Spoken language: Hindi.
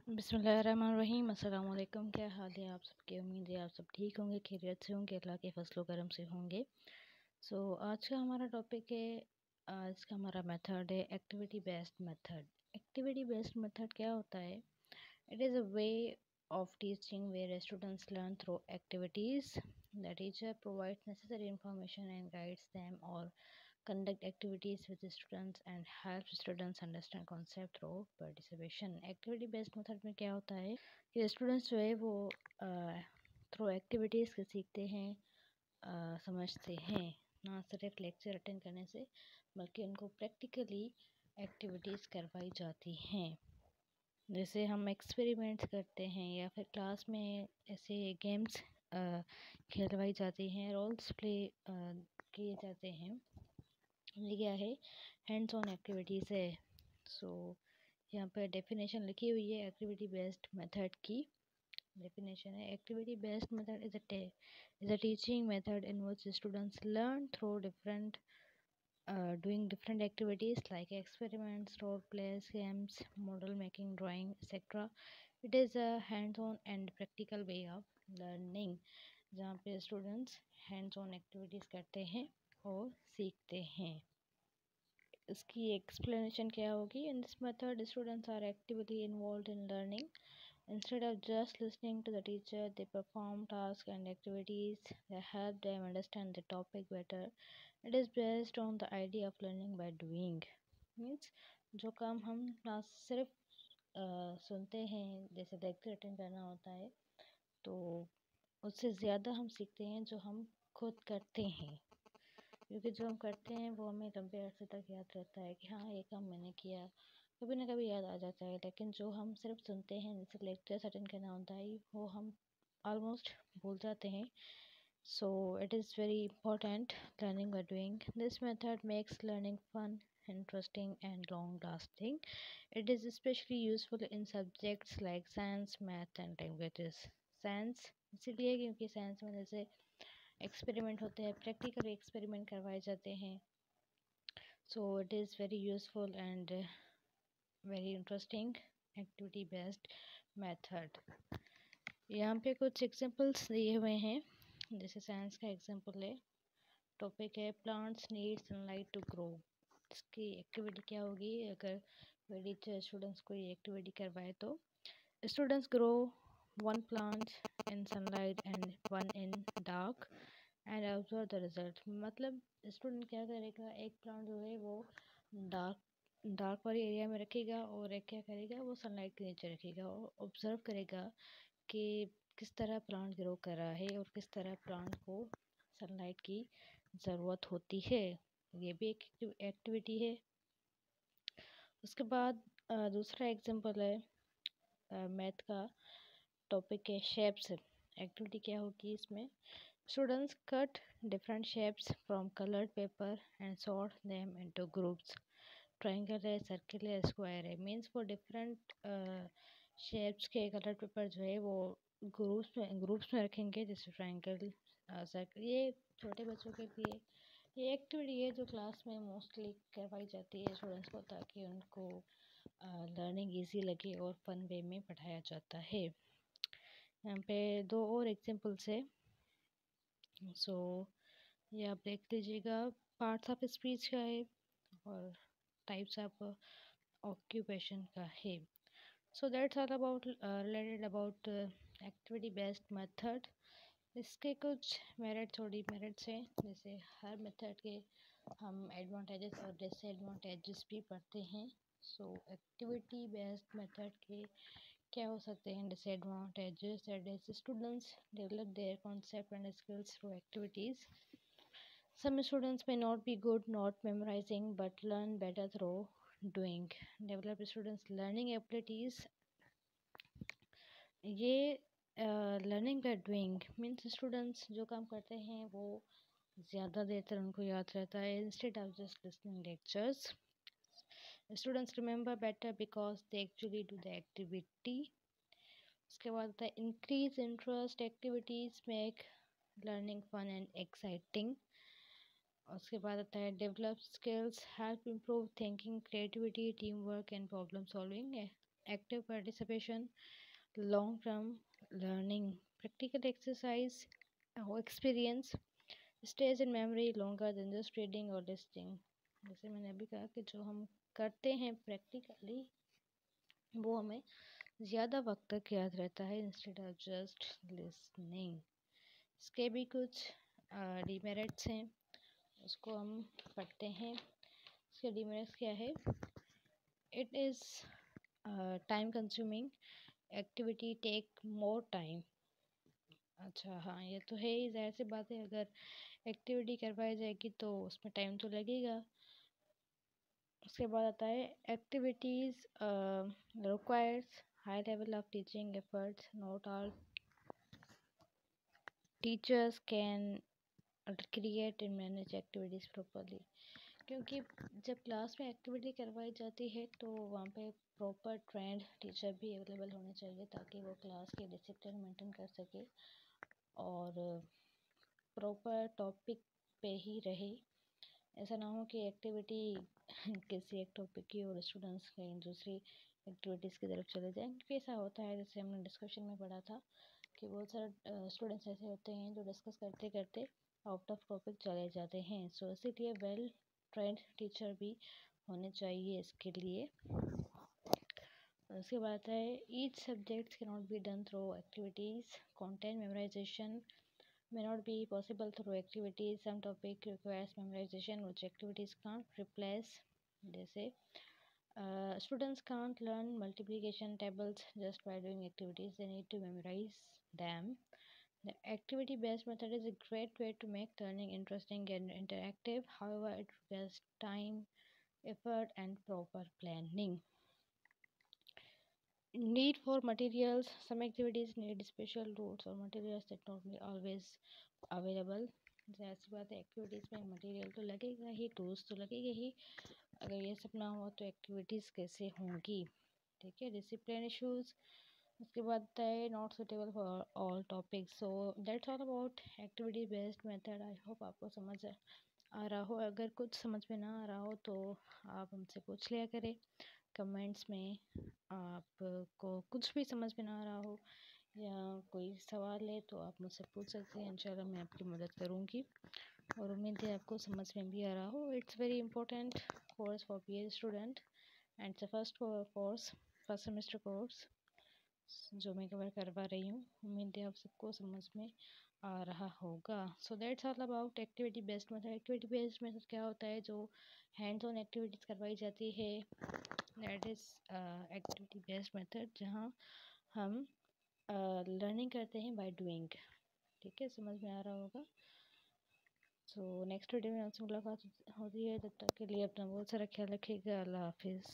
बिस्मिल्लाहिर्रहमानिर्रहीम। अस्सलाम वालेकुम। क्या हाल है आप सबके? उम्मीद है आप सब ठीक होंगे, खैरियत से होंगे, अल्लाह के फजलो करम से होंगे। आज का हमारा टॉपिक है, आज का हमारा मेथड है activity based method. Activity based method क्या होता है? It is a way of teaching where students learn through activities. The teacher provides necessary information and guides them, or conduct activities with the students and help students understand concept through participation. Activity based method में क्या होता है कि स्टूडेंट्स जो है वो थ्रू एक्टिविटीज़ के सीखते हैं, समझते हैं, ना सिर्फ लेक्चर अटेंड करने से बल्कि उनको प्रैक्टिकली एक्टिविटीज़ करवाई जाती हैं। जैसे हम एक्सपेरिमेंट्स करते हैं या फिर क्लास में ऐसे गेम्स खेलवाई जाती हैं, रोल्स प्ले किए जाते हैं। ये क्या है? हैंड्स ऑन एक्टिविटीज़ है। यहाँ पर डेफिनेशन लिखी हुई है एक्टिविटी बेस्ड मेथड की। डेफिनेशन है, activity based method is a teaching method in which students learn through doing different activities like experiments, role plays, games, model making, drawing, etc. It is a hands-on and practical way of learning, जहाँ पे students hands-on activities करते हैं और सीखते हैं। इसकी explanation क्या होगी? In this method, students are actively involved in learning. Instead of just listening to the teacher, they perform tasks and activities that help them understand the topic better. It is based on the idea of learning by doing. Means जो काम हम ना सिर्फ सुनते हैं, जैसे लेक्चर अटेंड करना होता है, तो उससे ज़्यादा हम सीखते हैं जो हम खुद करते हैं, क्योंकि जो हम करते हैं वो हमें लंबे अरसे तक याद रहता है कि हाँ ये काम मैंने किया, कभी ना कभी याद आ जाता है। लेकिन जो हम सिर्फ सुनते हैं, जैसे लेक्चर्स अटेंड करना होता है, वो हम ऑलमोस्ट भूल जाते हैं। So it is very important learning by doing. This method makes learning fun, interesting and long lasting. It is especially useful in subjects like science, math and languages. Science इसीलिए क्योंकि साइंस में जैसे एक्सपेरिमेंट होते हैं, प्रैक्टिकल एक्सपेरिमेंट करवाए जाते हैं। So it is very useful and very interesting activity based method. यहाँ पे कुछ एग्जांपल्स दिए हुए हैं। जैसे साइंस का एग्जांपल है, टॉपिक है plants need sunlight to grow. इसकी एक्टिविटी क्या होगी? अगर कोई टीचर स्टूडेंट्स को ये एक्टिविटी करवाए तो students grow one plant in sunlight and one in dark and observe the result. मतलब स्टूडेंट क्या करेगा, एक प्लांट जो है वो डार्क वाले एरिया में रखेगा और एक क्या करेगा, वो सनलाइट के नीचे रखेगा और ऑब्जर्व करेगा कि किस तरह प्लांट ग्रो कर रहा है और किस तरह प्लांट को सनलाइट की ज़रूरत होती है। ये भी एक एक्टिविटी है। उसके बाद दूसरा एग्जांपल है मैथ का, टॉपिक है शेप्स। एक्टिविटी क्या होगी इसमें? Students cut different shapes from coloured paper and sort them into groups. Triangle है, सर्किल है, स्क्वायर है। मीन्स वो डिफरेंट शेप्स के कलर पेपर जो है वो ग्रुप्स में रखेंगे, जैसे ट्रायंगल, सर्किल। ये छोटे बच्चों के लिए ये एक्टिविटी है जो क्लास में मोस्टली करवाई जाती है स्टूडेंट्स को, ताकि उनको लर्निंग इजी लगे और फन वे में पढ़ाया जाता है। यहाँ पे दो और एग्जांपल्स है। ये आप देख लीजिएगा। पार्ट्स ऑफ स्पीच का है और टाइप्स ऑफ ऑक्यूपेशन का है। So that's all about related about activity based method. इसके कुछ मेरिट्स और डिमेरिट्स हैं। जैसे हर मेथड के हम एडवांटेजेस और डिसएडवांटेजेस भी पढ़ते हैं। एक्टिविटी बेस्ड मेथड के क्या हो सकते हैं disadvantages? That is students develop their concept and skills through activities. Some students may not be good not memorizing but learn better through doing. Develop students learning abilities. ये learning by doing means students जो काम करते हैं वो ज़्यादा देर तक उनको याद रहता है, instead of just listening lectures. Students remember better because they actually do the activity. उसके बाद होता है increase interest. Activities make learning fun and exciting. उसके बाद आता है develop skills, help improve thinking, creativity, team work and problem solving. Active participation, long term learning, practical exercise और experience, stage in memory longer than just reading और लिस्टिंग। जैसे मैंने अभी कहा कि जो हम करते हैं प्रैक्टिकली वो हमें ज़्यादा वक्त तक याद रहता है इंस्टेड ऑफ जस्ट लिसनिंग। इसके भी कुछ डीमेरिट्स हैं, उसको हम पढ़ते हैं। इसके डीमेरिट्स क्या है? It is time consuming, activity take more time. अच्छा हाँ, ये तो है ही, ज़ाहिर सी बात है, अगर एक्टिविटी करवाई जाएगी तो उसमें टाइम तो लगेगा। उसके बाद आता है activities requires high level of teaching efforts, not all teachers can create and manage activities properly. क्योंकि जब क्लास में एक्टिविटी करवाई जाती है तो वहाँ पे प्रॉपर ट्रेंड टीचर भी अवेलेबल होने चाहिए ताकि वो क्लास के डिसिप्लिन मेंटेन कर सके और प्रॉपर टॉपिक पे ही रहे। ऐसा ना हो कि एक्टिविटी किसी एक टॉपिक की और स्टूडेंट्स कहीं दूसरी एक्टिविटीज़ की तरफ चले जाएं, क्योंकि ऐसा होता है, जैसे हमने डिस्कशन में पढ़ा था कि बहुत सारे स्टूडेंट्स ऐसे होते हैं जो डिस्कस करते करते आउट ऑफ टॉपिक चले जाते हैं। सो इसीलिए वेल ट्रेंड टीचर भी होने चाहिए इसके लिए। उसके बाद है each subjects can not be done through activities, content memorisation may not be possible through activities. Some topic requires memorization which activities can't replace. जैसे students can't learn multiplication tables just by doing activities. They need to memorize them. The activity based method is a great way to make learning interesting and interactive. However, it requires time, effort and proper planning. Need for materials. Some activities need special tools or materials that not be always available. ऐसी बात है, एक्टिविटीज़ में मटेरियल तो लगेगा ही, टूल्स तो लगेगा ही, अगर ये सब ना हो तो एक्टिविटीज़ कैसे होंगी? ठीक है। Discipline issues. उसके बाद है not suitable for all topics. So that's all about activity based method. I hope आपको समझ आ रहा हो। अगर कुछ समझ में ना आ रहा हो तो आप हमसे पूछ लिया करें कमेंट्स में। आपको कुछ भी समझ में ना आ रहा हो या कोई सवाल है तो आप मुझसे पूछ सकते हैं, इंशाल्लाह मैं आपकी मदद करूँगी और उम्मीद है आपको समझ में भी आ रहा हो। It's very important course for PhD student and it's first course, first semester course जो मैं कवर करवा रही हूँ। उम्मीद है आप सबको समझ में आ रहा होगा। So that's all about activity based method. Activity based method क्या होता है? जो हैंड्स ऑन एक्टिविटीज़ करवाई जाती है, that is activity based method, जहाँ हम लर्निंग करते हैं बाय डूइंग। ठीक है, समझ में आ रहा होगा। सो नेक्स्ट वीडियो में आपसे मुलाकात होती है, तब तक के लिए अपना बहुत सारा ख्याल रखिएगा। अल्लाह हाफिज़।